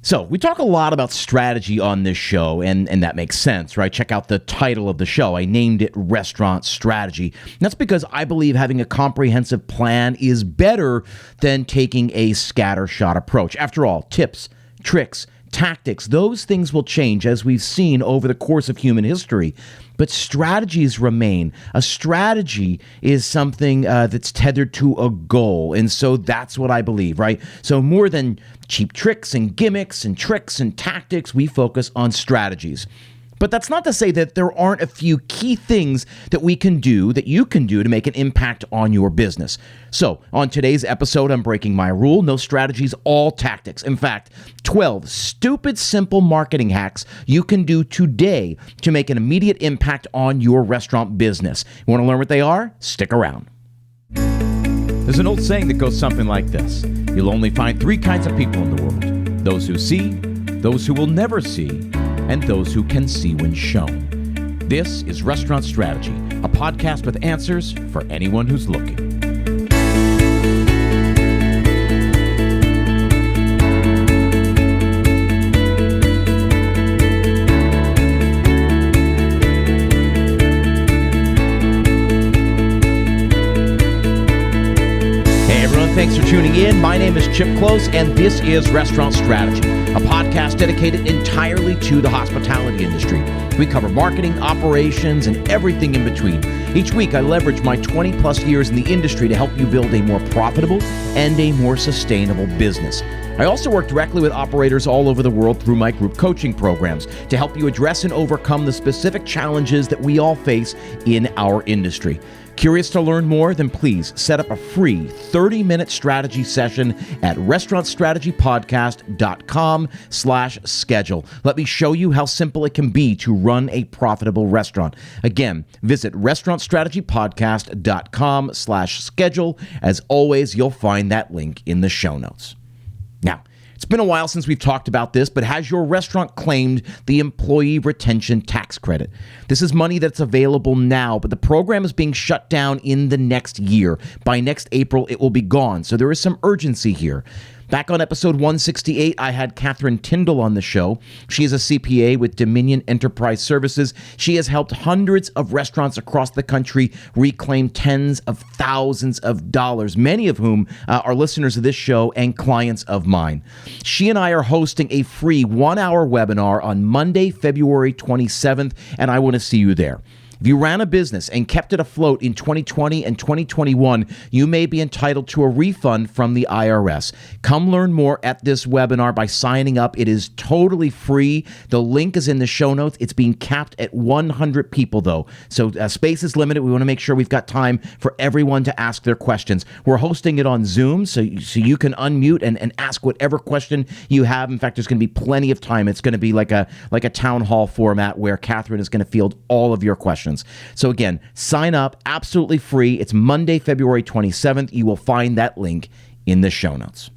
So we talk a lot about strategy on this show, and that makes sense, right? Check out the title of the show. I named it Restaurant Strategy. And that's because I believe having a comprehensive plan is better than taking a scattershot approach. After all, tips, tricks, tactics, those things will change as we've seen over the course of human history. But strategies remain. A strategy is something that's tethered to a goal. And so that's what I believe, right? So more than cheap tricks and gimmicks and tricks and tactics, we focus on strategies. But that's not to say that there aren't a few key things that we can do, that you can do to make an impact on your business. So on today's episode, I'm breaking my rule. No strategies, all tactics. In fact, 12 stupid, simple marketing hacks you can do today to make an immediate impact on your restaurant business. You want to learn what they are? Stick around. There's an old saying that goes something like this. You'll only find three kinds of people in the world. Those who see, those who will never see, and those who can see when shown. This is Restaurant Strategy, a podcast with answers for anyone who's looking. Thanks for tuning in. My name is Chip Close, and this is Restaurant Strategy, a podcast dedicated entirely to the hospitality industry. We cover marketing, operations, and everything in between. Each week, I leverage my 20-plus years in the industry to help you build a more profitable and a more sustainable business. I also work directly with operators all over the world through my group coaching programs to help you address and overcome the specific challenges that we all face in our industry. Curious to learn more? Then please set up a free 30-minute strategy session at restaurantstrategypodcast.com/schedule. Let me show you how simple it can be to run a profitable restaurant. Again, visit restaurantstrategypodcast.com/schedule. As always, you'll find that link in the show notes. Now, it's been a while since we've talked about this, but has your restaurant claimed the employee retention tax credit? This is money that's available now, but the program is being shut down in the next year. By next April, it will be gone, so there is some urgency here. Back on episode 168, I had Catherine Tindall on the show. She is a CPA with Dominion Enterprise Services. She has helped hundreds of restaurants across the country reclaim tens of thousands of dollars, many of whom are listeners of this show and clients of mine. She and I are hosting a free 1-hour webinar on Monday, February 27th, and I want to see you there. If you ran a business and kept it afloat in 2020 and 2021, you may be entitled to a refund from the IRS. Come learn more at this webinar by signing up. It is totally free. The link is in the show notes. It's being capped at 100 people, though. So space is limited. We want to make sure we've got time for everyone to ask their questions. We're hosting it on Zoom, so you can unmute and ask whatever question you have. In fact, there's going to be plenty of time. It's going to be like a town hall format where Catherine is going to field all of your questions. So again, sign up, absolutely free. It's Monday, February 27th. You will find that link in the show notes.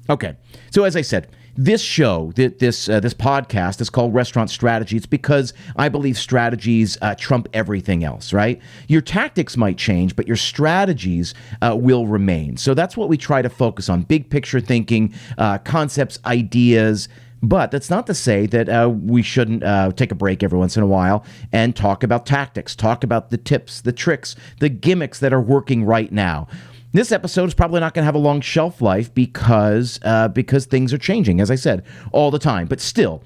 Okay, so as I said, this show, this podcast is called Restaurant Strategy. It's because I believe strategies trump everything else, right? Your tactics might change, but your strategies will remain. So that's what we try to focus on, big picture thinking, concepts, ideas. But that's not to say that we shouldn't take a break every once in a while and talk about tactics, talk about the tips, the tricks, the gimmicks that are working right now. This episode is probably not going to have a long shelf life because things are changing, as I said, all the time. But still,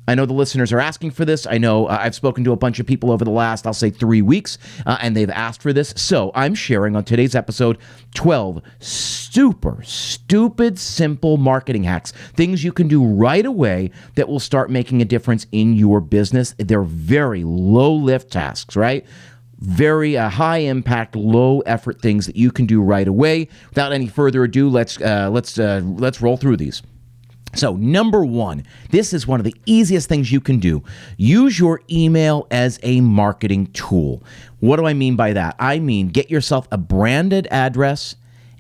I know the listeners are asking for this. I know I've spoken to a bunch of people over the last, I'll say 3 weeks, and they've asked for this. So I'm sharing on today's episode 12 super stupid, simple marketing hacks, things you can do right away that will start making a difference in your business. They're very low-lift tasks, right? Very high impact, low effort things that you can do right away. Without any further ado, let's roll through these. So number one, this is one of the easiest things you can do. Use your email as a marketing tool. What do I mean by that? I mean, get yourself a branded address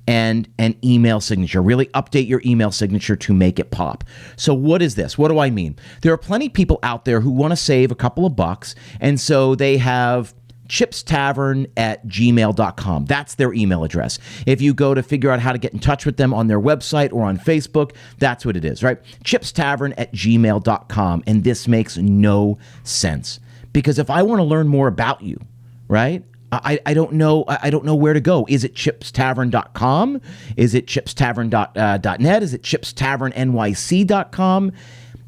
and an email signature. Really update your email signature to make it pop. So what is this? What do I mean? There are plenty of people out there who want to save a couple of bucks, and so they have chipstavern@gmail.com. That's their email address. If you go to figure out how to get in touch with them on their website or on Facebook, that's what it is, right? chipstavern@gmail.com. And this makes no sense, because if I want to learn more about you, right, I don't know where to go. Is it chipstavern.com? Is it chipstavern.net? Is it chipstavernnyc.com?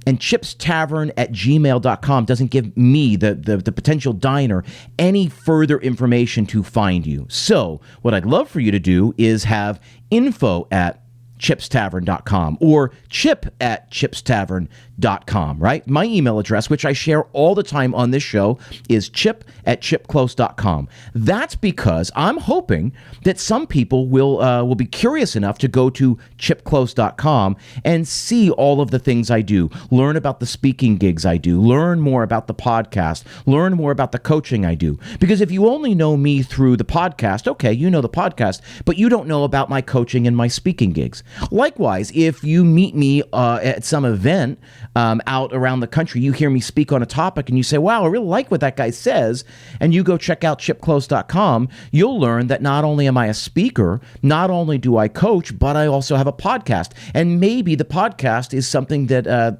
And chipstavern@gmail.com doesn't give me, the potential diner, any further information to find you. So what I'd love for you to do is have info@chipstavern.com or chip@chipstavern.com, right? My email address, which I share all the time on this show, is chip@chipclose.com. That's because I'm hoping that some people will be curious enough to go to chipclose.com and see all of the things I do, learn about the speaking gigs I do, learn more about the podcast, learn more about the coaching I do. Because if you only know me through the podcast, okay, you know the podcast, but you don't know about my coaching and my speaking gigs. Likewise, if you meet me at some event out around the country, you hear me speak on a topic and you say, wow, I really like what that guy says, and you go check out chipclose.com, you'll learn that not only am I a speaker, not only do I coach, but I also have a podcast. And maybe the podcast is something that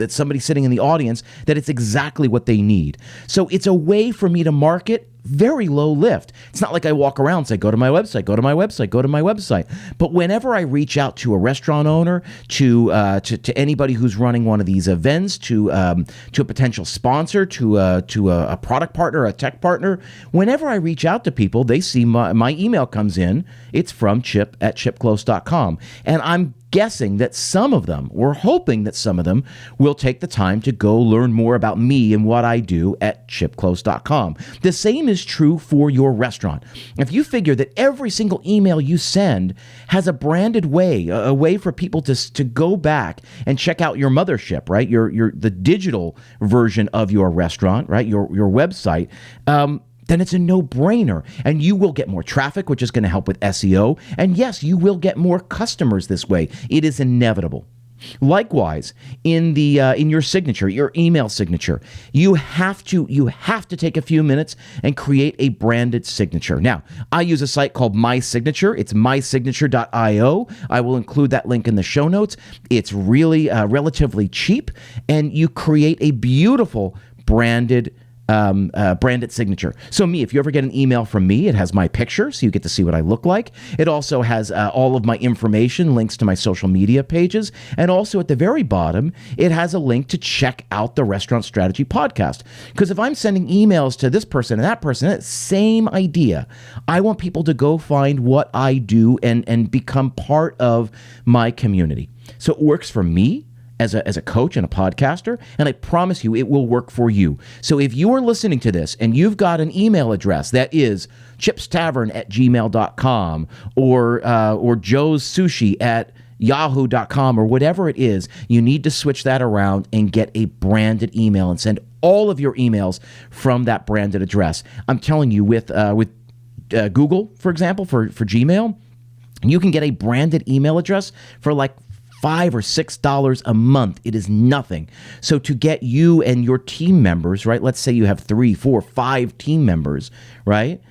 somebody sitting in the audience, that it's exactly what they need. So it's a way for me to market very low lift. It's not like I walk around and say, go to my website, go to my website, go to my website. But whenever I reach out to a restaurant owner, to anybody who's running one of these events, to a potential sponsor, to a product partner, a tech partner, whenever I reach out to people, they see my email comes in. It's from chip@chipclose.com. And I'm guessing that some of them, we're hoping that some of them will take the time to go learn more about me and what I do at chipclose.com. The same is true for your restaurant. If you figure that every single email you send has a branded way, a way for people to go back and check out your mothership, right? The digital version of your restaurant, right? Your website, then it's a no-brainer. And you will get more traffic, which is going to help with SEO. And yes, you will get more customers this way. It is inevitable. Likewise, in your signature, your email signature, you have to take a few minutes and create a branded signature. Now, I use a site called My Signature. It's mysignature.io. I will include that link in the show notes. It's really relatively cheap, and you create a beautiful branded signature. So if you ever get an email from me, it has my picture, so you get to see what I look like. It also has all of my information, links to my social media pages, and also at the very bottom, it has a link to check out the Restaurant Strategy Podcast. Because if I'm sending emails to this person and that person, same idea. I want people to go find what I do and become part of my community. So it works for me as a coach and a podcaster, and I promise you it will work for you. So if you are listening to this and you've got an email address that is chipstavern@gmail.com or Joe's Sushi at yahoo.com or whatever it is, you need to switch that around and get a branded email and send all of your emails from that branded address. I'm telling you, with Google, for example, for Gmail, you can get a branded email address for like $5 or $6 a month. It is nothing. So to get you and your team members, right? Let's say you have 3, 4, 5 team members, right?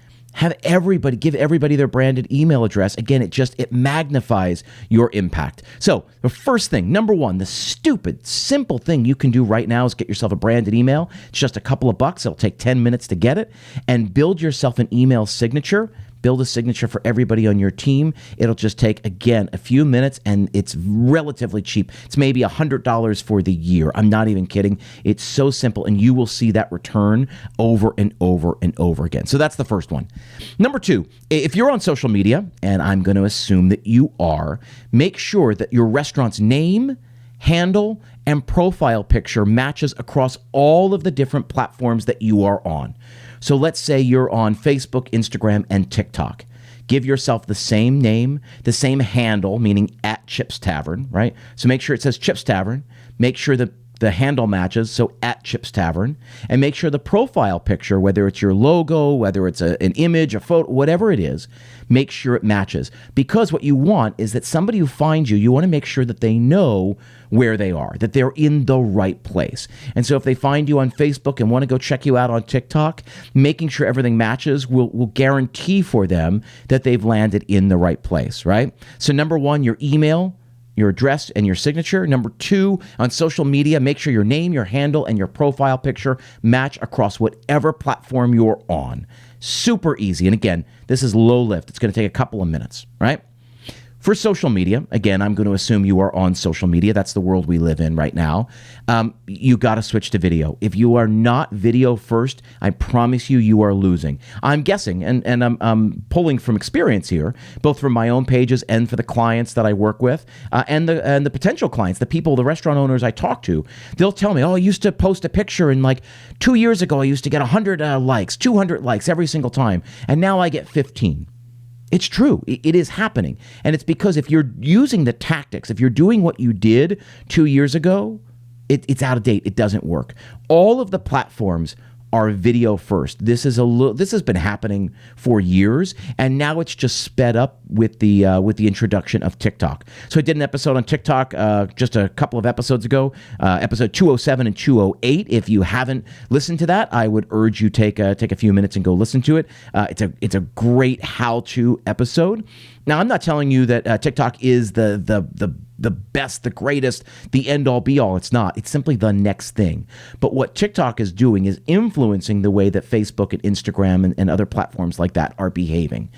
Give everybody their branded email address. Again, it magnifies your impact. So the first thing, number one, the stupid, simple thing you can do right now is get yourself a branded email. It's just a couple of bucks. It'll take 10 minutes to get it, and build yourself an email signature. Build a signature for everybody on your team. It'll just take, again, a few minutes, and it's relatively cheap. It's maybe $100 for the year. I'm not even kidding. It's so simple, and you will see that return over and over and over again. So that's the first one. Number two, if you're on social media, and I'm going to assume that you are, make sure that your restaurant's name, handle, and profile picture matches across all of the different platforms that you are on. So let's say you're on Facebook, Instagram, and TikTok. Give yourself the same name, the same handle, meaning @Chips Tavern, right? So make sure it says Chips Tavern. Make sure the the handle matches, so at Chip's Tavern, and make sure the profile picture, whether it's your logo, whether it's an image, a photo, whatever it is, make sure it matches. Because what you want is that somebody who finds you, you want to make sure that they know where they are, that they're in the right place. And so if they find you on Facebook and want to go check you out on TikTok, making sure everything matches will guarantee for them that they've landed in the right place, right? So number one, your email, your address, and your signature. Number two, on social media, make sure your name, your handle, and your profile picture match across whatever platform you're on. Super easy. And again, this is low lift. It's going to take a couple of minutes, right? For social media, again, I'm going to assume you are on social media. That's the world we live in right now. You got to switch to video. If you are not video first, I promise you, you are losing. I'm guessing, and I'm pulling from experience here, both from my own pages and for the clients that I work with, and the potential clients, the people, the restaurant owners I talk to. They'll tell me, oh, I used to post a picture, and like 2 years ago, I used to get 100 likes, 200 likes every single time, and now I get 15. It's true. It is happening. And it's because if you're using the tactics, if you're doing what you did 2 years ago, it's out of date. It doesn't work. All of the platforms are video first. This has been happening for years, and now it's just sped up with the introduction of TikTok. So I did an episode on TikTok just a couple of episodes ago, episode 207 and 208. If you haven't listened to that, I would urge you take a few minutes and go listen to it. It's a great how-to episode. Now, I'm not telling you that TikTok is the best, the greatest, the end-all, be-all. It's not. It's simply the next thing. But what TikTok is doing is influencing the way that Facebook and Instagram and other platforms like that are behaving.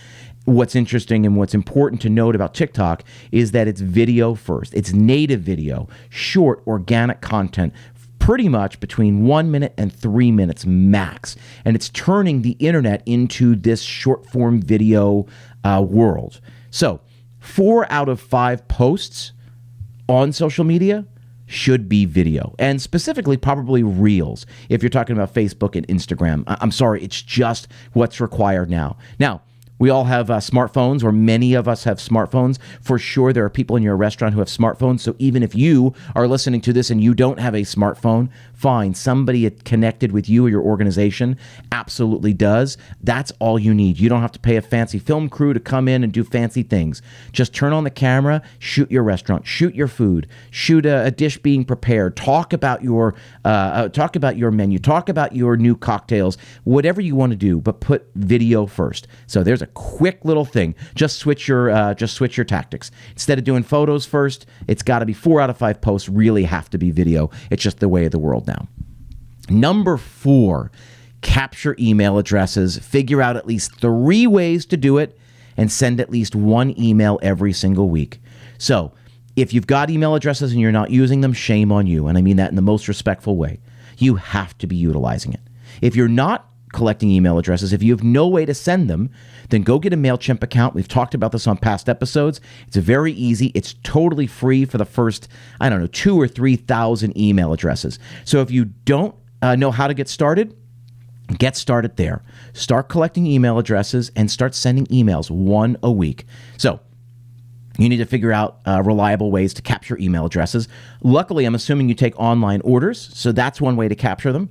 What's interesting and what's important to note about TikTok is that it's video first. It's native video, short, organic content, pretty much between 1 minute and 3 minutes max. And it's turning the internet into this short-form video world. So 4 out of 5 posts on social media should be video, and specifically probably Reels if you're talking about Facebook and Instagram. I'm sorry, it's just what's required now. Now, we all have smartphones, or many of us have smartphones. For sure, there are people in your restaurant who have smartphones. So even if you are listening to this and you don't have a smartphone, fine. Somebody connected with you or your organization absolutely does. That's all you need. You don't have to pay a fancy film crew to come in and do fancy things. Just turn on the camera, shoot your restaurant, shoot your food, shoot a dish being prepared, talk about your menu, talk about your new cocktails, whatever you want to do, but put video first. So there's a quick little thing. Just switch your tactics. Instead of doing photos first, it's got to be 4 out of 5 posts really have to be video. It's just the way of the world now. Number 4, capture email addresses. Figure out at least 3 ways to do it, and send at least 1 email every single week. So if you've got email addresses and you're not using them, shame on you. And I mean that in the most respectful way. You have to be utilizing it. If you're not collecting email addresses, if you have no way to send them, then go get a MailChimp account. We've talked about this on past episodes. It's very easy. It's totally free for the first, 2,000 or 3,000 email addresses. So if you don't know how to get started there. Start collecting email addresses and start sending emails 1 a week. So you need to figure out reliable ways to capture email addresses. Luckily, I'm assuming you take online orders, so that's one way to capture them.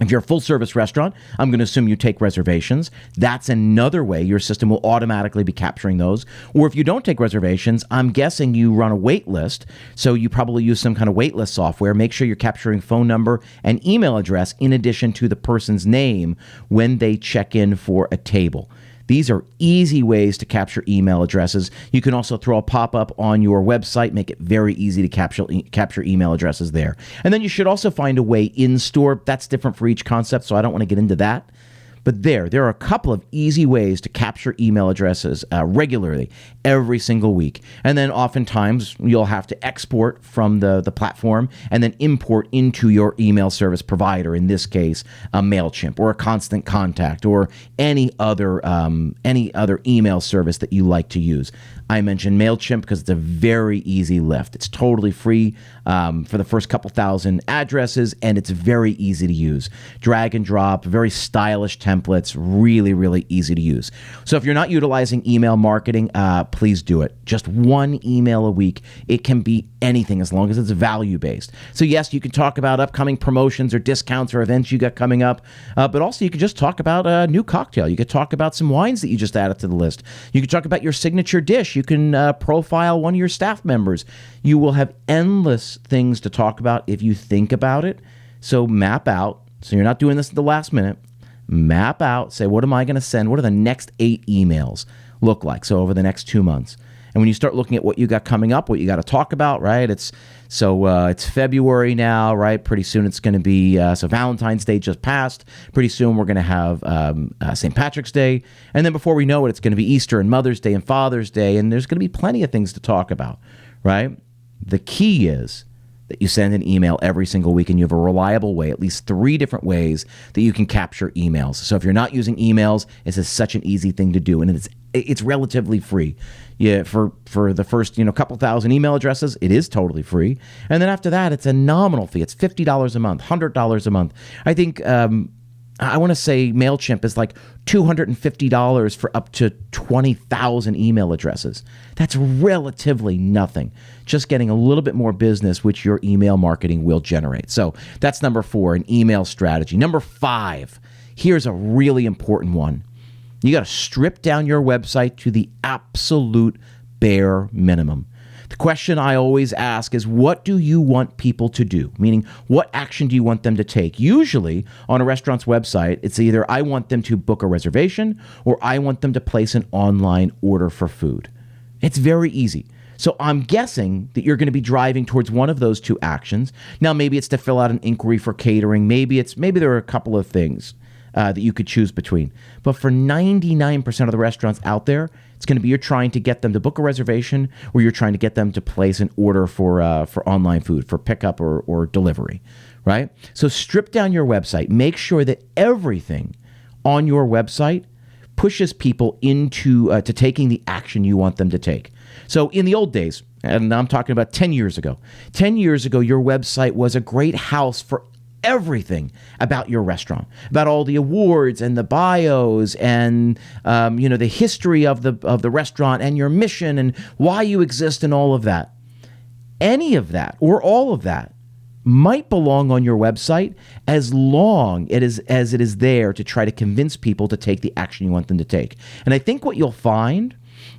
If you're a full-service restaurant, I'm going to assume you take reservations. That's another way your system will automatically be capturing those. Or if you don't take reservations, I'm guessing you run a wait list, so you probably use some kind of wait list software. Make sure you're capturing phone number and email address in addition to the person's name when they check in for a table. These are easy ways to capture email addresses. You can also throw a pop-up on your website, make it very easy to capture email addresses there. And then you should also find a way in-store. That's different for each concept, so I don't want to get into that. But there are a couple of easy ways to capture email addresses regularly every single week. And then oftentimes you'll have to export from the platform and then import into your email service provider, in this case, a MailChimp or a Constant Contact or any other email service that you like to use. I mentioned MailChimp because it's a very easy lift. It's totally free. for the first couple thousand addresses, and it's very easy to use. Drag and drop, very stylish templates, really, really easy to use. So if you're not utilizing email marketing, please do it. Just one email a week. It can be anything as long as it's value-based. So yes, you can talk about upcoming promotions or discounts or events you got coming up, but also you can just talk about a new cocktail. You could talk about some wines that you just added to the list. You can talk about your signature dish. You can profile one of your staff members. You will have endless things to talk about if you think about it. So map out. So you're not doing this at the last minute. Map out. Say, what am I going to send? What are the next 8 emails look like? So over the next 2 months. And when you start looking at what you got coming up, what you got to talk about, right? It's February now, right? Pretty soon it's going to be, so Valentine's Day just passed. Pretty soon we're going to have St. Patrick's Day. And then before we know it, it's going to be Easter and Mother's Day and Father's Day. And there's going to be plenty of things to talk about, right? The key is that you send an email every single week and you have a reliable way, at least 3 different ways that you can capture emails. So if you're not using emails, this is such an easy thing to do, and it's relatively free. Yeah, for the first couple thousand email addresses, it is totally free, and then after that, it's a nominal fee. It's $50 a month, $100 a month. I think I want to say MailChimp is like $250 for up to 20,000 email addresses. That's relatively nothing. Just getting a little bit more business, which your email marketing will generate. So that's number 4, an email strategy. Number 5, here's a really important one. You got to strip down your website to the absolute bare minimum. The question I always ask is, what do you want people to do? Meaning, what action do you want them to take? Usually, on a restaurant's website, it's either I want them to book a reservation or I want them to place an online order for food. It's very easy. So I'm guessing that you're going to be driving towards one of those 2 actions. Now, maybe it's to fill out an inquiry for catering. Maybe there are a couple of things that you could choose between. But for 99% of the restaurants out there, it's going to be you're trying to get them to book a reservation or you're trying to get them to place an order for online food, for pickup or delivery, right? So strip down your website. Make sure that everything on your website pushes people into to taking the action you want them to take. So in the old days, and I'm talking about 10 years ago, your website was a great house for everything about your restaurant, about all the awards and the bios and the history of the restaurant and your mission and why you exist and all of that. Any of that or all of that might belong on your website as long as it is there to try to convince people to take the action you want them to take. And I think what you'll find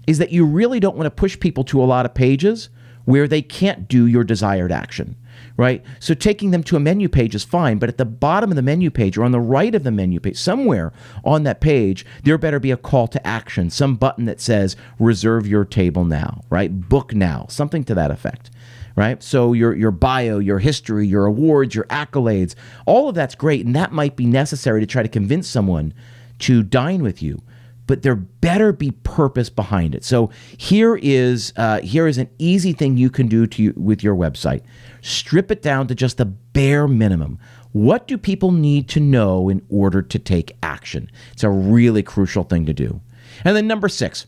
is that you really don't want to push people to a lot of pages where they can't do your desired action. Right? So taking them to a menu page is fine, but at the bottom of the menu page or on the right of the menu page, somewhere on that page, there better be a call to action, some button that says reserve your table now, right? Book now, something to that effect, right? So your bio, your history, your awards, your accolades, all of that's great, and that might be necessary to try to convince someone to dine with you. But there better be purpose behind it. So here is an easy thing you can do with your website. Strip it down to just the bare minimum. What do people need to know in order to take action? It's a really crucial thing to do. And then number 6,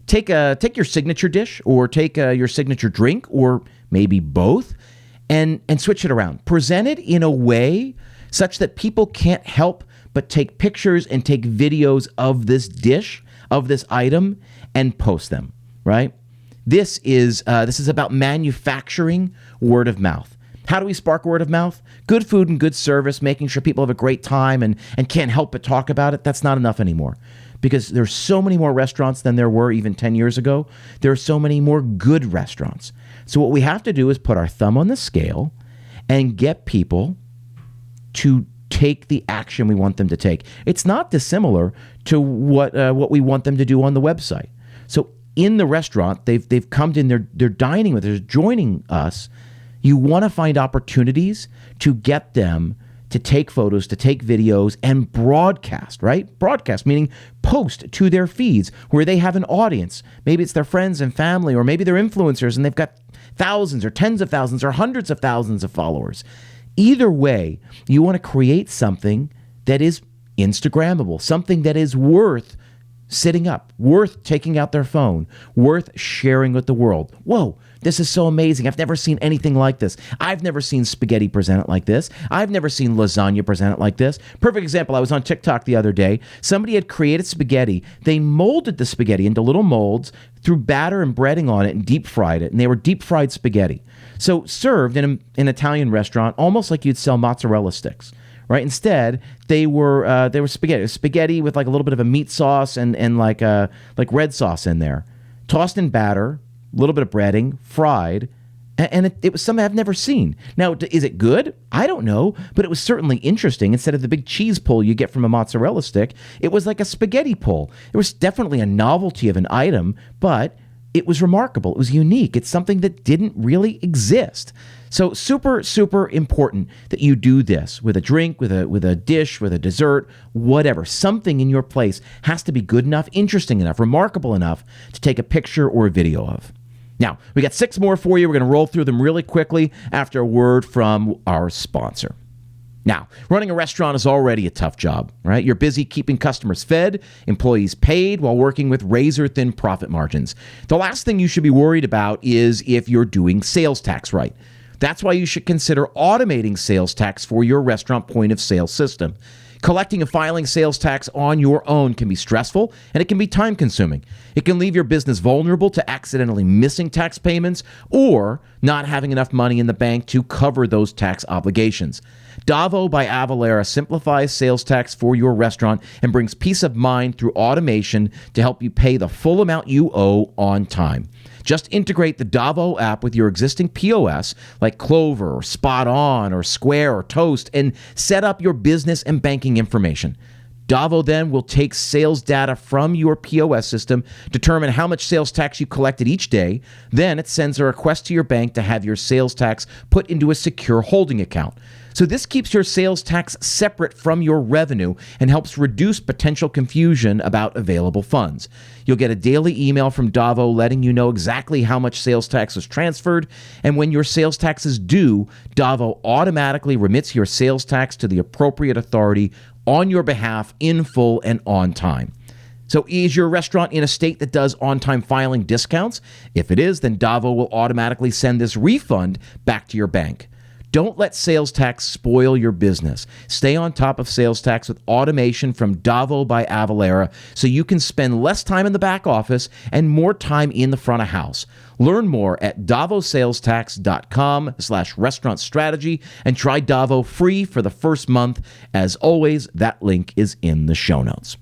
take your signature dish or take your signature drink or maybe both and switch it around. Present it in a way such that people can't help but take pictures and take videos of this dish, of this item, and post them, right? This is about manufacturing word of mouth. How do we spark word of mouth? Good food and good service, making sure people have a great time and can't help but talk about it. That's not enough anymore because there's so many more restaurants than there were even 10 years ago. There are so many more good restaurants. So what we have to do is put our thumb on the scale and get people to take the action we want them to take. It's not dissimilar to what we want them to do on the website. So in the restaurant, they've come in, they're dining with us, they're joining us. You want to find opportunities to get them to take photos, to take videos, and broadcast, right? Broadcast, meaning post to their feeds where they have an audience. Maybe it's their friends and family, or maybe they're influencers and they've got thousands or tens of thousands or hundreds of thousands of followers. Either way, you want to create something that is Instagrammable, something that is worth sitting up, worth taking out their phone, worth sharing with the world. Whoa, This is so amazing. I've never seen anything like this. I've never seen spaghetti presented like this. I've never seen lasagna presented like this. Perfect example. I was on TikTok the other day. Somebody had created spaghetti. They molded the spaghetti into little molds, threw batter and breading on it, and deep fried it. And they were deep fried spaghetti. So served in an Italian restaurant, almost like you'd sell mozzarella sticks. Right. Instead, they were spaghetti. It was spaghetti with like a little bit of a meat sauce and like red sauce in there, tossed in batter, a little bit of breading, fried, and it was something I've never seen. Now, is it good? I don't know, but it was certainly interesting. Instead of the big cheese pull you get from a mozzarella stick, it was like a spaghetti pull. It was definitely a novelty of an item, but it was remarkable. It was unique. It's something that didn't really exist. So super, super important that you do this with a drink, with a dish, with a dessert, whatever. Something in your place has to be good enough, interesting enough, remarkable enough to take a picture or a video of. Now, we got 6 more for you. We're going to roll through them really quickly after a word from our sponsor. Now, running a restaurant is already a tough job, right? You're busy keeping customers fed, employees paid, while working with razor-thin profit margins. The last thing you should be worried about is if you're doing sales tax right. That's why you should consider automating sales tax for your restaurant point-of-sale system. Collecting and filing sales tax on your own can be stressful, and it can be time-consuming. It can leave your business vulnerable to accidentally missing tax payments or not having enough money in the bank to cover those tax obligations. DAVO by Avalara simplifies sales tax for your restaurant and brings peace of mind through automation to help you pay the full amount you owe on time. Just integrate the DAVO app with your existing POS like Clover or Spot On or Square or Toast and set up your business and banking information. DAVO then will take sales data from your POS system, determine how much sales tax you collected each day. Then it sends a request to your bank to have your sales tax put into a secure holding account. So this keeps your sales tax separate from your revenue and helps reduce potential confusion about available funds. You'll get a daily email from DAVO letting you know exactly how much sales tax was transferred, and when your sales tax is due, DAVO automatically remits your sales tax to the appropriate authority on your behalf in full and on time. So is your restaurant in a state that does on-time filing discounts? If it is, then DAVO will automatically send this refund back to your bank. Don't let sales tax spoil your business. Stay on top of sales tax with automation from DAVO by Avalara so you can spend less time in the back office and more time in the front of house. Learn more at DavoSalesTax.com/restaurant strategy and try DAVO free for the first month. As always, that link is in the show notes.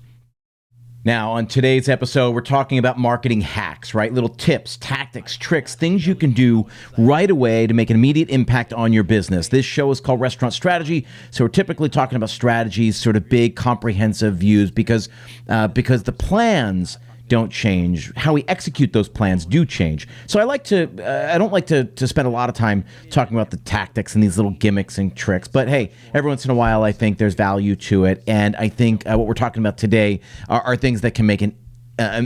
Now, on today's episode, we're talking about marketing hacks, right? Little tips, tactics, tricks, things you can do right away to make an immediate impact on your business. This show is called Restaurant Strategy, so we're typically talking about strategies, sort of big, comprehensive views, because the plans don't change. How we execute those plans do change. So I don't like to spend a lot of time talking about the tactics and these little gimmicks and tricks. But hey, every once in a while, I think there's value to it. And I think what we're talking about today are things that can make an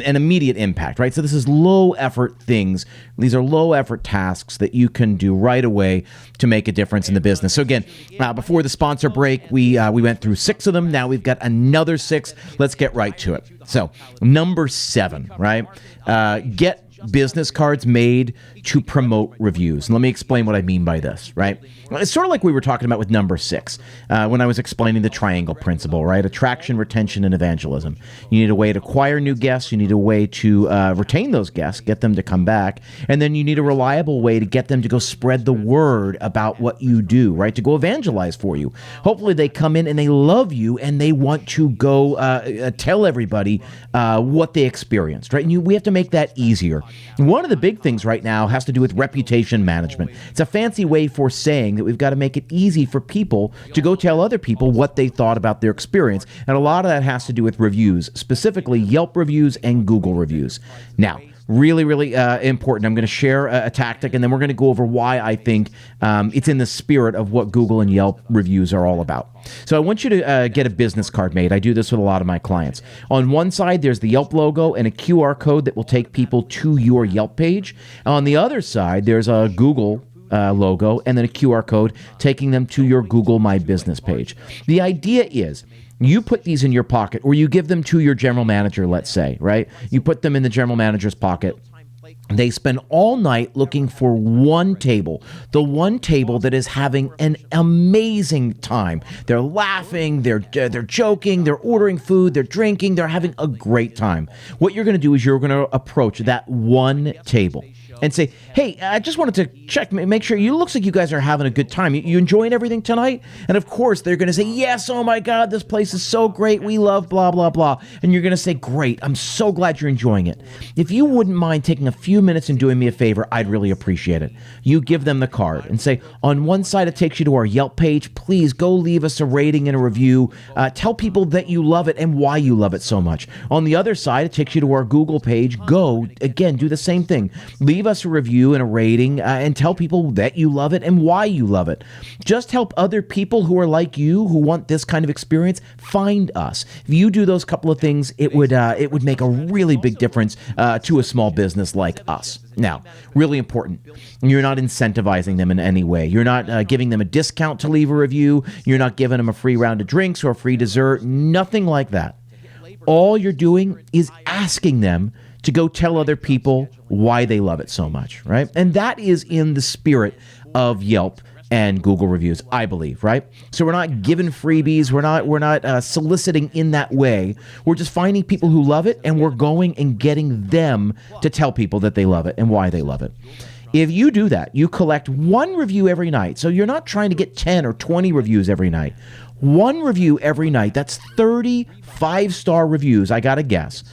immediate impact, right? So this is low effort things. These are low effort tasks that you can do right away to make a difference in the business. So again, before the sponsor break, we went through 6 of them. Now we've got another 6. Let's get right to it. So number 7, right? Get business cards made to promote reviews. And let me explain what I mean by this, right? It's sort of like we were talking about with number 6 when I was explaining the triangle principle, right? Attraction, retention, and evangelism. You need a way to acquire new guests. You need a way to retain those guests, get them to come back. And then you need a reliable way to get them to go spread the word about what you do, right? To go evangelize for you. Hopefully they come in and they love you and they want to go tell everybody what they experienced, right? And we have to make that easier. And one of the big things right now has to do with reputation management. It's a fancy way for saying that we've got to make it easy for people to go tell other people what they thought about their experience. And a lot of that has to do with reviews, specifically Yelp reviews and Google reviews. Now, really, really important. I'm going to share a tactic, and then we're going to go over why I think it's in the spirit of what Google and Yelp reviews are all about. So I want you to get a business card made. I do this with a lot of my clients. On one side, there's the Yelp logo and a QR code that will take people to your Yelp page. On the other side, there's a Google logo and then a QR code taking them to your Google My Business page. The idea is you put these in your pocket or you give them to your general manager, let's say, right? You put them in the general manager's pocket. They spend all night looking for one table, the one table that is having an amazing time. They're laughing, they're joking, they're ordering food, they're drinking, they're having a great time. What you're going to do is you're going to approach that one table and say, hey, I just wanted to check, make sure you looks like you guys are having a good time. You enjoying everything tonight? And of course, they're going to say, yes, oh my God, this place is so great. We love blah, blah, blah. And you're going to say, great, I'm so glad you're enjoying it. If you wouldn't mind taking a few minutes and doing me a favor, I'd really appreciate it. You give them the card and say, on one side, it takes you to our Yelp page. Please go leave us a rating and a review. Tell people that you love it and why you love it so much. On the other side, it takes you to our Google page. Go, again, do the same thing. Leave us a review and a rating and tell people that you love it and why you love it. Just help other people who are like you, who want this kind of experience, find us. If you do those couple of things, it would make a really big difference to a small business like us. Now, really important, you're not incentivizing them in any way. You're not giving them a discount to leave a review. You're not giving them a free round of drinks or a free dessert, nothing like that. All you're doing is asking them to go tell other people why they love it so much, right? And that is in the spirit of Yelp and Google reviews, I believe, right? So we're not giving freebies. We're not soliciting in that way. We're just finding people who love it, and we're going and getting them to tell people that they love it and why they love it. If you do that, you collect one review every night. So you're not trying to get 10 or 20 reviews every night. One review every night. That's 30 5-star reviews, I got to guess.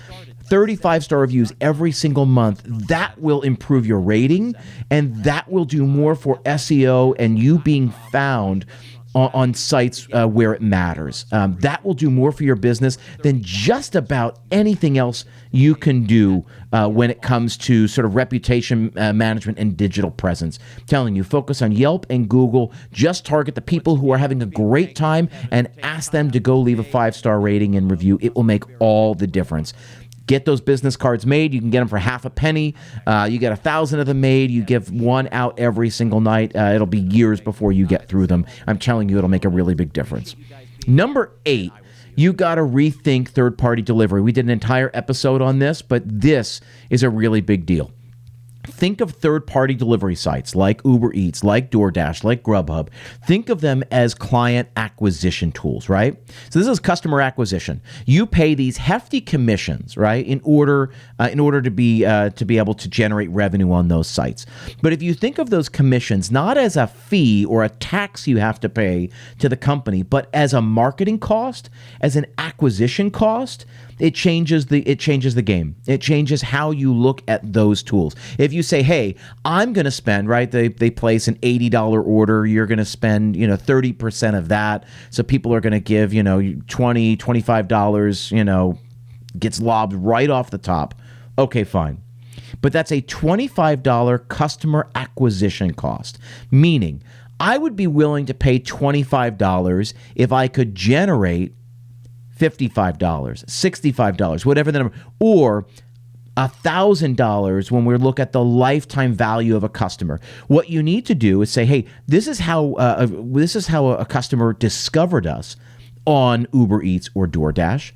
35-star reviews every single month. That will improve your rating, and that will do more for SEO and you being found on sites where it matters. That will do more for your business than just about anything else you can do when it comes to sort of reputation management and digital presence. I'm telling you, focus on Yelp and Google. Just target the people who are having a great time and ask them to go leave a 5-star rating and review. It will make all the difference. Get those business cards made. You can get them for half a penny. You get 1,000 of them made. You give one out every single night. It'll be years before you get through them. I'm telling you, it'll make a really big difference. Number 8, you got to rethink third-party delivery. We did an entire episode on this, but this is a really big deal. Think of third-party delivery sites like Uber Eats, like DoorDash, like Grubhub. Think of them as client acquisition tools, right? So this is customer acquisition. You pay these hefty commissions, right, in order to be able to generate revenue on those sites. But if you think of those commissions not as a fee or a tax you have to pay to the company, but as a marketing cost, as an acquisition cost, it changes the game. It changes how you look at those tools. If you say, hey, I'm going to spend, right, they place an $80 order, you're going to spend, 30% of that. So people are going to give, $20, $25, gets lobbed right off the top. Okay, fine. But that's a $25 customer acquisition cost, meaning I would be willing to pay $25 if I could generate $55, $65, whatever the number, or $1,000 when we look at the lifetime value of a customer. What you need to do is say, hey, this is how a customer discovered us on Uber Eats or DoorDash,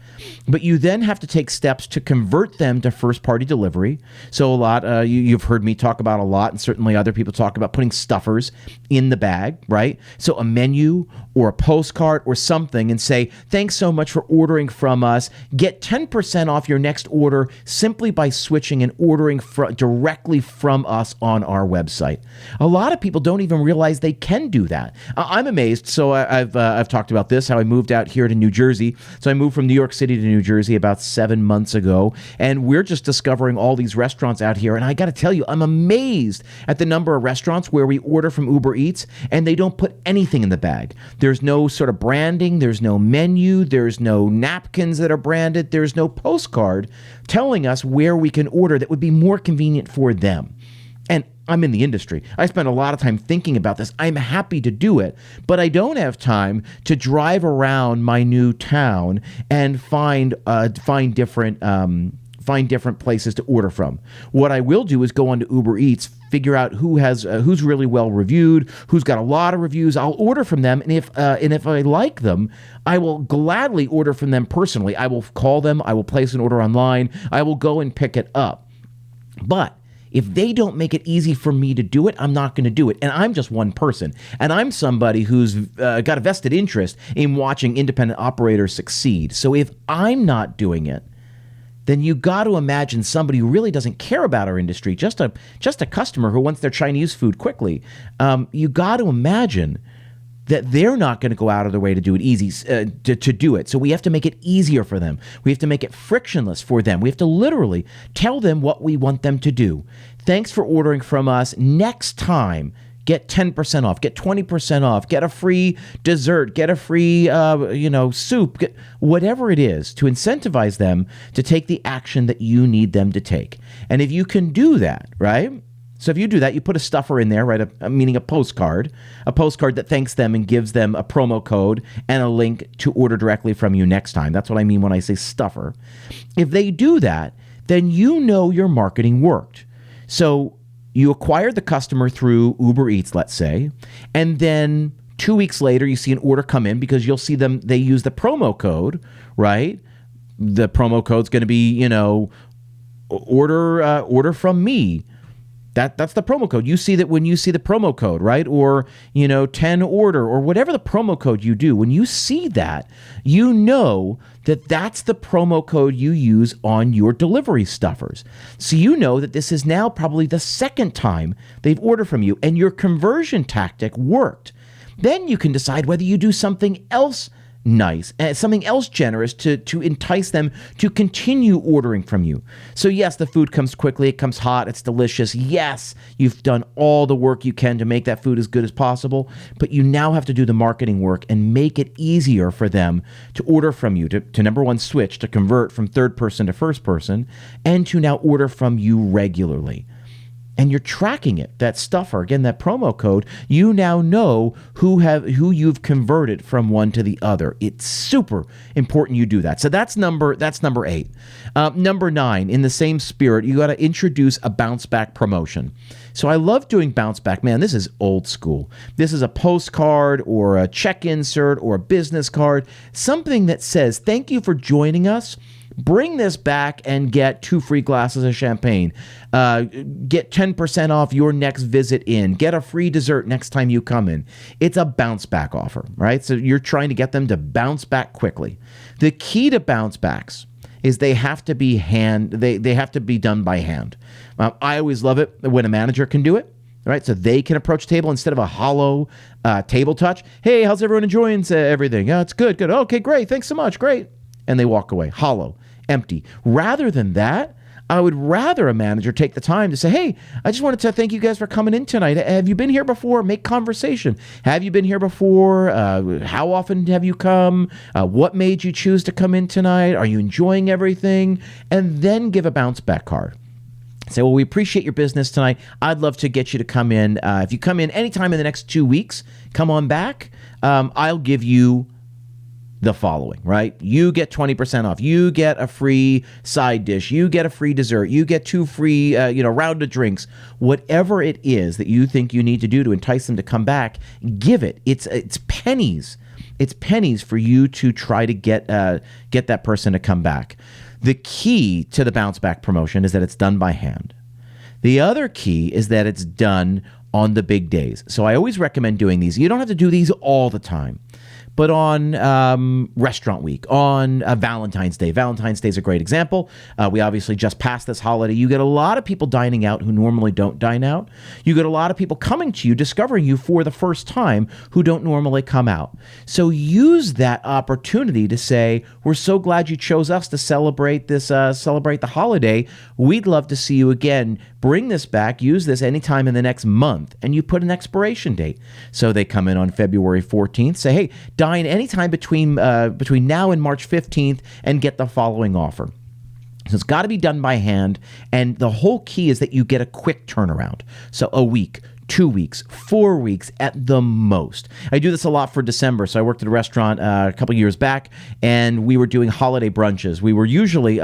but you then have to take steps to convert them to first-party delivery. So a lot, you've heard me talk about a lot, and certainly other people talk about putting stuffers in the bag, right? So a menu or a postcard or something, and say, thanks so much for ordering from us. Get 10% off your next order simply by switching and ordering directly from us on our website. A lot of people don't even realize they can do that. I'm amazed. So I've talked about this, how I moved out here to New Jersey. So I moved from New York City to New Jersey about 7 months ago, and we're just discovering all these restaurants out here. And I got to tell you, I'm amazed at the number of restaurants where we order from Uber Eats and they don't put anything in the bag. There's no sort of branding. There's no menu. There's no napkins that are branded. There's no postcard telling us where we can order that would be more convenient for them. And I'm in the industry. I spend a lot of time thinking about this. I'm happy to do it, but I don't have time to drive around my new town and find different places to order from. What I will do is go onto Uber Eats, figure out who's really well reviewed, who's got a lot of reviews. I'll order from them, and if I like them, I will gladly order from them personally. I will call them. I will place an order online. I will go and pick it up. But If they don't make it easy for me to do it, I'm not going to do it. And I'm just one person. And I'm somebody who's got a vested interest in watching independent operators succeed. So if I'm not doing it, then you got to imagine somebody who really doesn't care about our industry, just a customer who wants their Chinese food quickly. You got to imagine that they're not going to go out of their way to do it easy, to do it. So we have to make it easier for them. We have to make it frictionless for them. We have to literally tell them what we want them to do. Thanks for ordering from us. Next time, get 10% off, get 20% off, get a free dessert, get a free, soup, whatever it is to incentivize them to take the action that you need them to take. And if you can do that, right? So if you do that, you put a stuffer in there, right? Meaning a postcard that thanks them and gives them a promo code and a link to order directly from you next time. That's what I mean when I say stuffer. If they do that, then you know your marketing worked. So you acquired the customer through Uber Eats, let's say, and then 2 weeks later, you see an order come in because you'll see them, they use the promo code, right? The promo code's going to be, order from me. That's the promo code. You see that when you see the promo code, right? Or, 10 order or whatever the promo code you do. When you see that, you know that that's the promo code you use on your delivery stuffers. So you know that this is now probably the second time they've ordered from you and your conversion tactic worked. Then you can decide whether you do something else nice and something else generous to entice them to continue ordering from you. So yes, the food comes quickly, it comes hot, it's delicious. Yes, you've done all the work you can to make that food as good as possible, but you now have to do the marketing work and make it easier for them to order from you, to number one, switch, to convert from third person to first person, and to now order from you regularly. And you're tracking it, that stuffer, again, that promo code, you now know who you've converted from one to the other. It's super important you do that. So that's number 8. Number 9, in the same spirit, you got to introduce a bounce back promotion. So I love doing bounce back. Man, this is old school. This is a postcard or a check insert or a business card, something that says, thank you for joining us. Bring this back and get 2 free glasses of champagne. Get 10% off your next visit in. Get a free dessert next time you come in. It's a bounce back offer, right? So you're trying to get them to bounce back quickly. The key to bounce backs is they have to be they have to be done by hand. I always love it when a manager can do it. Right, so they can approach the table instead of a hollow table touch. Hey, how's everyone enjoying everything? Oh, it's good. Okay, great. Thanks so much. Great. And they walk away, hollow, empty. Rather than that, I would rather a manager take the time to say, hey, I just wanted to thank you guys for coming in tonight. Have you been here before? Make conversation. Have you been here before? How often have you come? What made you choose to come in tonight? Are you enjoying everything? And then give a bounce back card. Say, well, we appreciate your business tonight. I'd love to get you to come in. If you come in anytime in the next 2 weeks, come on back. I'll give you the following, right? You get 20% off. You get a free side dish. You get a free dessert. You get 2 free, round of drinks. Whatever it is that you think you need to do to entice them to come back, give it. It's pennies. It's pennies for you to try to get that person to come back. The key to the bounce back promotion is that it's done by hand. The other key is that it's done on the big days. So I always recommend doing these. You don't have to do these all the time. But on Restaurant Week, on Valentine's Day. Valentine's Day is a great example. We obviously just passed this holiday. You get a lot of people dining out who normally don't dine out. You get a lot of people coming to you, discovering you for the first time who don't normally come out. So use that opportunity to say, we're so glad you chose us to celebrate the holiday. We'd love to see you again. Bring this back. Use this anytime in the next month. And you put an expiration date. So they come in on February 14th, say, hey, dine anytime between now and March 15th and get the following offer. So it's got to be done by hand, and the whole key is that you get a quick turnaround. So a week, 2 weeks, 4 weeks at the most. I do this a lot for December. So I worked at a restaurant a couple years back, and we were doing holiday brunches. We were usually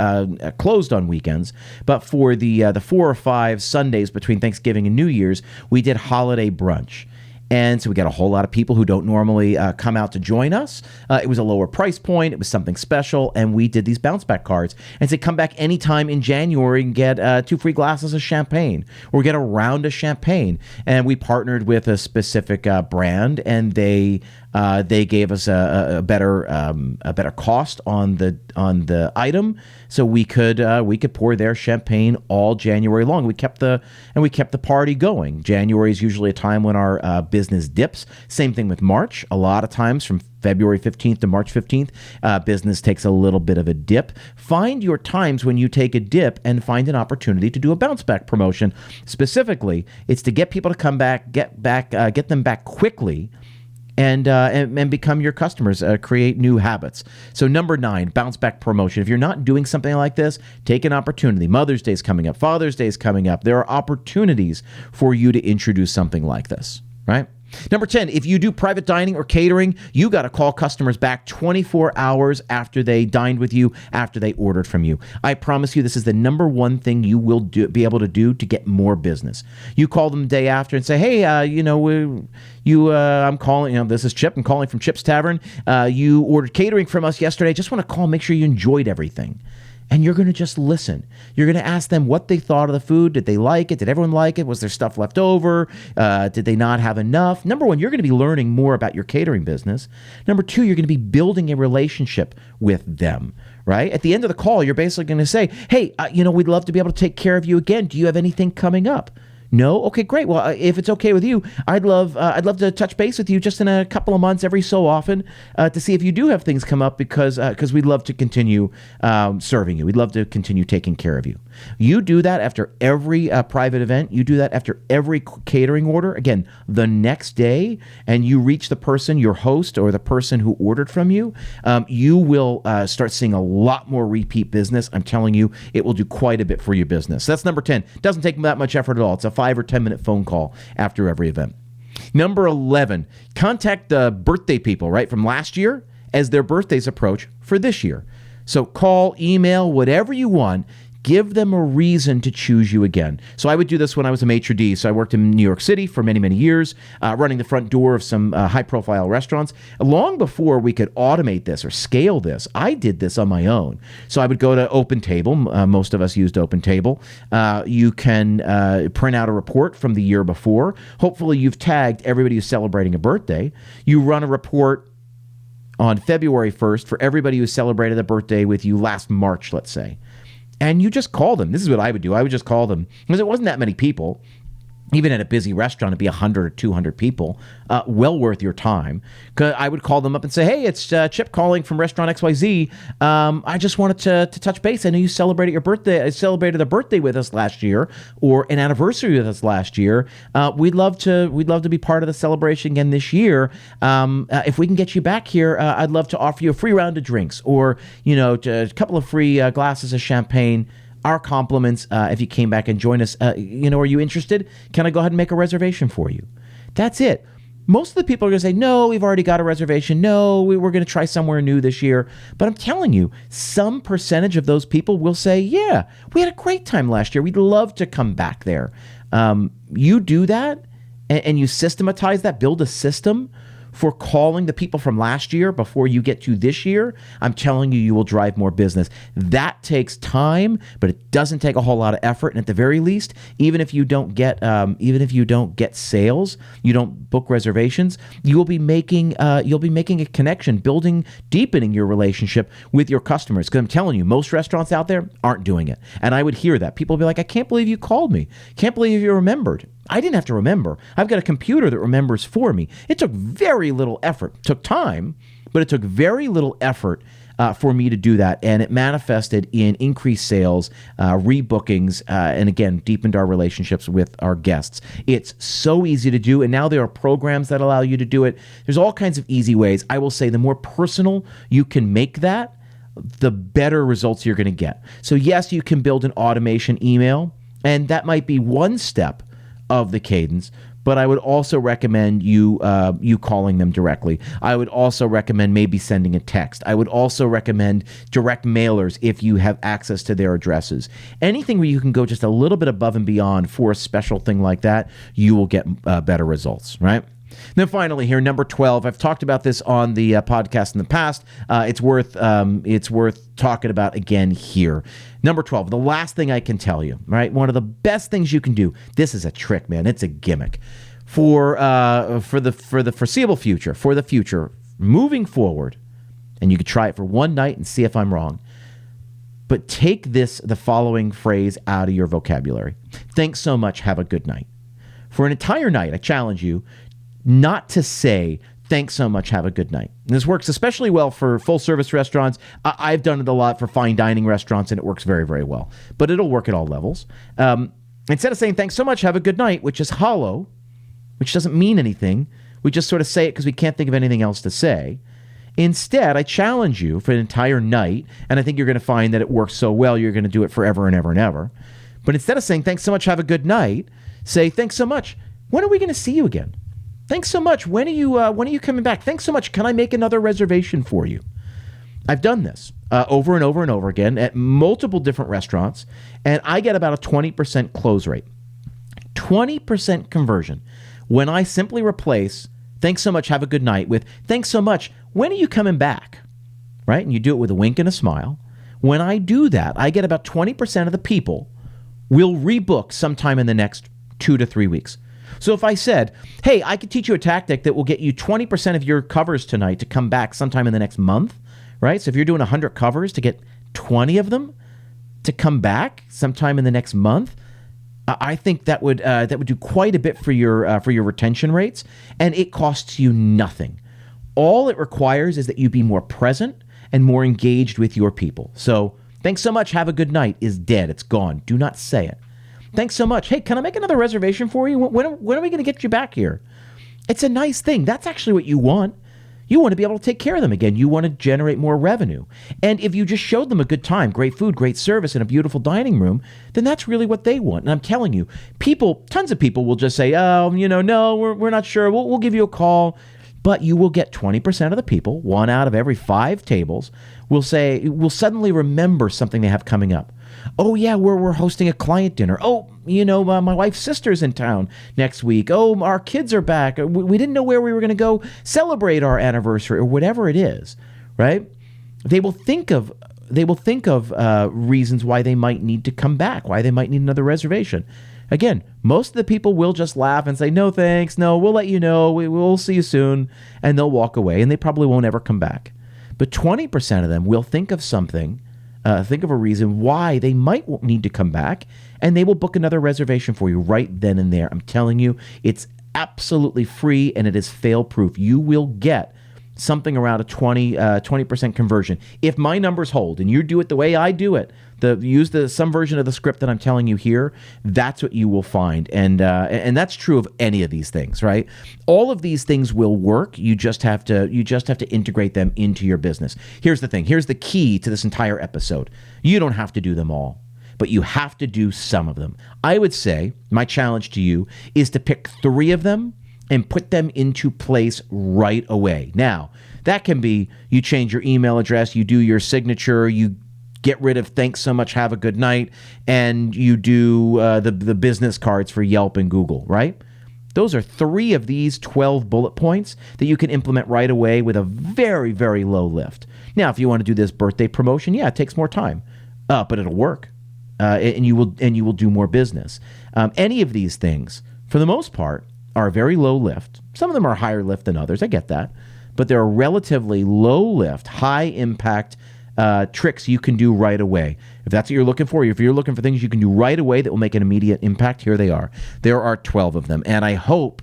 closed on weekends, but for the 4 or 5 Sundays between Thanksgiving and New Year's, we did holiday brunch. And so we got a whole lot of people who don't normally come out to join us. It was a lower price point. It was something special. And we did these bounce back cards and said, come back anytime in January and get 2 free glasses of champagne or get a round of champagne. And we partnered with a specific brand, and they gave us a better cost on the item, so we could pour their champagne all January long. We kept the party going. January is usually a time when our business dips. Same thing with March. A lot of times from February 15th to March 15th, business takes a little bit of a dip. Find your times when you take a dip and find an opportunity to do a bounce back promotion. Specifically, it's to get people to come back, get them back quickly, and become your customers, create new habits. So number 9, bounce back promotion. If you're not doing something like this, take an opportunity. Mother's Day is coming up. Father's Day is coming up. There are opportunities for you to introduce something like this, right? Number 10, if you do private dining or catering, you got to call customers back 24 hours after they dined with you, after they ordered from you. I promise you, this is the number one thing you will be able to do to get more business. You call them the day after and say, hey, I'm calling, this is Chip. I'm calling from Chip's Tavern. You ordered catering from us yesterday. I just want to call, make sure you enjoyed everything. And you're going to just listen. You're going to ask them what they thought of the food. Did they like it? Did everyone like it? Was there stuff left over? Did they not have enough? Number 1, you're going to be learning more about your catering business. Number 2, you're going to be building a relationship with them, right? At the end of the call, you're basically going to say, hey, we'd love to be able to take care of you again. Do you have anything coming up? No? Okay, great. Well, if it's okay with you, I'd love to touch base with you just in a couple of months, every so often, to see if you do have things come up, because we'd love to continue serving you. We'd love to continue taking care of you. You do that after every private event. You do that after every catering order. Again, the next day, and you reach the person, your host, or the person who ordered from you, you will start seeing a lot more repeat business. I'm telling you, it will do quite a bit for your business. So that's number 10. Doesn't take that much effort at all. It's a 5 or 10 minute phone call after every event. Number 11, contact the birthday people, right, from last year as their birthdays approach for this year. So call, email, whatever you want. Give them a reason to choose you again. So I would do this when I was a maitre d'. So I worked in New York City for many, many years, running the front door of some high-profile restaurants. Long before we could automate this or scale this, I did this on my own. So I would go to OpenTable. Most of us used OpenTable. You can print out a report from the year before. Hopefully you've tagged everybody who's celebrating a birthday. You run a report on February 1st for everybody who celebrated a birthday with you last March, let's say. And you just call them. This is what I would do. I would just call them, because it wasn't that many people. Even at a busy restaurant, it'd be 100 or 200 people. Well worth your time. I would call them up and say, hey, it's Chip calling from Restaurant XYZ. I just wanted to touch base. I know you celebrated your birthday. I celebrated a birthday with us last year, or an anniversary with us last year. We'd love to be part of the celebration again this year. If we can get you back here, I'd love to offer you a free round of drinks, or a couple of free glasses of champagne. Our compliments if you came back and joined us. Are you interested? Can I go ahead and make a reservation for you? That's it. Most of the people are going to say, no, we've already got a reservation. No, we're going to try somewhere new this year. But I'm telling you, some percentage of those people will say, yeah, we had a great time last year. We'd love to come back there. You do that, and you systematize that, build a system for calling the people from last year before you get to this year. I'm telling you, you will drive more business. That takes time, but it doesn't take a whole lot of effort. And at the very least, even if you don't get sales, you don't book reservations, you'll be making a connection, deepening your relationship with your customers. Because I'm telling you, most restaurants out there aren't doing it. And I would hear that. People would be like, I can't believe you called me. Can't believe you remembered. I didn't have to remember. I've got a computer that remembers for me. It took very little effort. It took time, but it took very little effort for me to do that. And it manifested in increased sales, rebookings, and again, deepened our relationships with our guests. It's so easy to do. And now there are programs that allow you to do it. There's all kinds of easy ways. I will say the more personal you can make that, the better results you're going to get. So yes, you can build an automation email, and that might be one step of the cadence, but I would also recommend you calling them directly. I would also recommend maybe sending a text. I would also recommend direct mailers if you have access to their addresses. Anything where you can go just a little bit above and beyond for a special thing like that, you will get better results, right? Then finally here, number 12, I've talked about this on the podcast in the past. It's worth talking about again here. Number 12, the last thing I can tell you, right? One of the best things you can do. This is a trick, man. It's a gimmick for the foreseeable future, for the future, moving forward. And you could try it for one night and see if I'm wrong. But take the following phrase out of your vocabulary. Thanks so much. Have a good night. For an entire night, I challenge you not to say, thanks so much, have a good night. And this works especially well for full-service restaurants. I've done it a lot for fine dining restaurants, and it works very, very well. But it'll work at all levels. Instead of saying, thanks so much, have a good night, which is hollow, which doesn't mean anything, we just sort of say it because we can't think of anything else to say. Instead, I challenge you for an entire night, and I think you're going to find that it works so well, you're going to do it forever and ever and ever. But instead of saying, thanks so much, have a good night, say, thanks so much. When are we going to see you again? Thanks so much. When are you coming back? Thanks so much. Can I make another reservation for you? I've done this over and over and over again at multiple different restaurants, and I get about a 20% close rate. 20% conversion when I simply replace thanks so much, have a good night with thanks so much, when are you coming back? Right? And you do it with a wink and a smile. When I do that, I get about 20% of the people will rebook sometime in the next 2 to 3 weeks. So if I said, hey, I could teach you a tactic that will get you 20% of your covers tonight to come back sometime in the next month, right? So if you're doing 100 covers to get 20 of them to come back sometime in the next month, I think that would do quite a bit for your retention rates, and it costs you nothing. All it requires is that you be more present and more engaged with your people. So thanks so much, have a good night is dead. It's gone. Do not say it. Thanks so much. Hey, can I make another reservation for you? When are we going to get you back here? It's a nice thing. That's actually what you want. You want to be able to take care of them again. You want to generate more revenue. And if you just showed them a good time, great food, great service, and a beautiful dining room, then that's really what they want. And I'm telling you, tons of people will just say, oh, no, we're not sure. We'll give you a call. But you will get 20% of the people, 1 out of every 5 tables, will suddenly remember something they have coming up. Oh, yeah, we're hosting a client dinner. Oh, my wife's sister's in town next week. Oh, our kids are back. We didn't know where we were going to go celebrate our anniversary or whatever it is, right? They will think of reasons why they might need to come back, why they might need another reservation. Again, most of the people will just laugh and say, no, thanks. No, we'll let you know. We'll see you soon. And they'll walk away, and they probably won't ever come back. But 20% of them will think of something, think of a reason why they might need to come back, and they will book another reservation for you right then and there. I'm telling you, it's absolutely free, and it is fail-proof. You will get something around a 20% conversion. If my numbers hold, and you do it the way I do it, use some version of the script that I'm telling you here, that's what you will find. And that's true of any of these things, right? All of these things will work. You just have to integrate them into your business. Here's the thing. Here's the key to this entire episode. You don't have to do them all, but you have to do some of them. I would say my challenge to you is to pick 3 of them and put them into place right away. Now, that can be you change your email address, you do your signature, you get rid of thanks so much, have a good night, and you do the business cards for Yelp and Google, right? Those are 3 of these 12 bullet points that you can implement right away with a very, very low lift. Now, if you want to do this birthday promotion, yeah, it takes more time, but it'll work, and you will do more business. Any of these things, for the most part, are very low lift. Some of them are higher lift than others. I get that. But they're relatively low lift, high impact tricks you can do right away. If that's what you're looking for, if you're looking for things you can do right away that will make an immediate impact, here they are. There are 12 of them. And I hope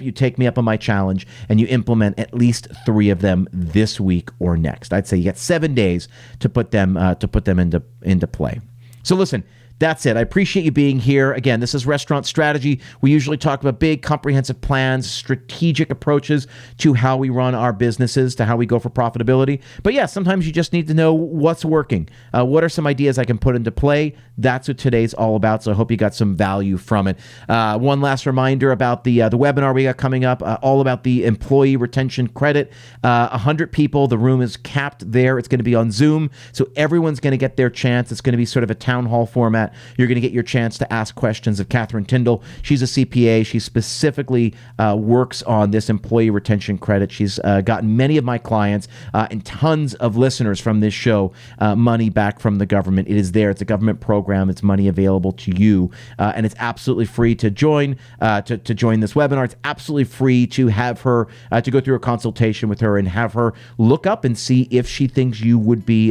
you take me up on my challenge and you implement at least 3 of them this week or next. I'd say you get 7 days to put them into play. So listen, that's it. I appreciate you being here. Again, this is Restaurant Strategy. We usually talk about big, comprehensive plans, strategic approaches to how we run our businesses, to how we go for profitability. But yeah, sometimes you just need to know what's working. What are some ideas I can put into play? That's what today's all about. So I hope you got some value from it. One last reminder about the webinar we got coming up, all about the employee retention credit. 100 people. The room is capped there. It's going to be on Zoom, so everyone's going to get their chance. It's going to be sort of a town hall format. that, you're going to get your chance to ask questions of Catherine Tindall. She's a CPA. She specifically works on this employee retention credit. She's gotten many of my clients and tons of listeners from this show money back from the government. It is there. It's a government program. It's money available to you, and it's absolutely free to join to join this webinar. It's absolutely free to have her to go through a consultation with her and have her look up and see if she thinks you would be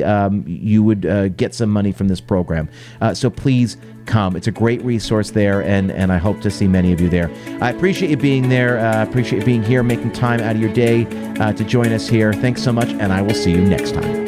get some money from this program. So please come. It's a great resource there, and I hope to see many of you there. I appreciate you being there. Appreciate you being here, making time out of your day to join us here. Thanks so much, and I will see you next time.